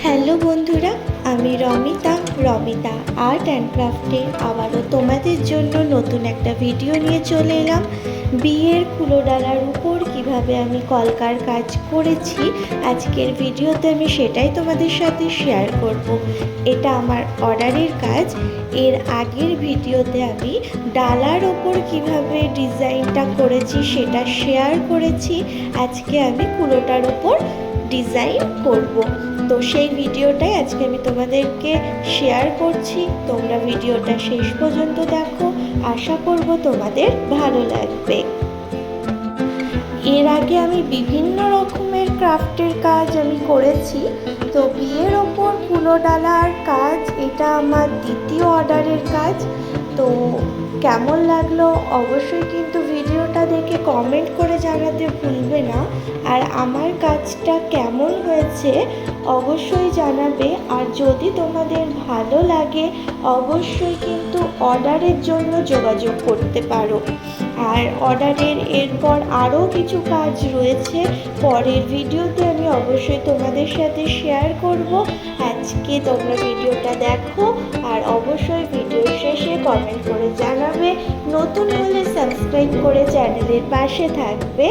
Hello বন্ধুরা, আমি Romita art and ক্রাফটে আবারও তোমাদের জন্য নতুন একটা ভিডিও নিয়ে চলে এলাম। বিয়ের কুলোডালার উপর কিভাবে আমি কলকার কাজ করেছি আজকের ভিডিওতে আমি সেটাই তোমাদের সাথে শেয়ার করব। এটা আমার অর্ডারের কাজ। এর আগের ভিডিওতে আমি ডালার ওপর কিভাবে ডিজাইনটা করেছি সেটা শেয়ার করেছি। আজকে আমি কুলোটার ওপর ডিজাইন করব। তো সেই ভিডিওটাই আজকে আমি তোমাদেরকে শেয়ার করছি। তোমরা ভিডিওটা শেষ পর্যন্ত দেখো, আশা করব তোমাদের ভালো লাগবে। এর আগে আমি বিভিন্ন রকমের ক্রাফটের কাজ আমি করেছি। তো বিয়ের ওপর কুলোডালার কাজ এটা আমার দ্বিতীয় অর্ডারের কাজ। তো কেমন লাগলো অবশ্যই কিন্তু ভিডিওটা দেখে কমেন্ট করে জানাতে ভুলবে না। আর আমার কাজটা কেমন হয়েছে অবশ্যই জানাবে। আর যদি তোমাদের ভালো লাগে অবশ্যই কিন্তু অর্ডারের জন্য যোগাযোগ করতে পারো। আর অর্ডারের এরপর আরও কিছু কাজ রয়েছে, পরের ভিডিওতে আমি অবশ্যই তোমাদের সাথে শেয়ার করব। আজকে তোমরা ভিডিওটা দেখো আর অবশ্যই ভিডিও শেষে কমেন্ট করে জানাবে। নতুন হলে সাবস্ক্রাইব করে চ্যানেলের পাশে থাকবে।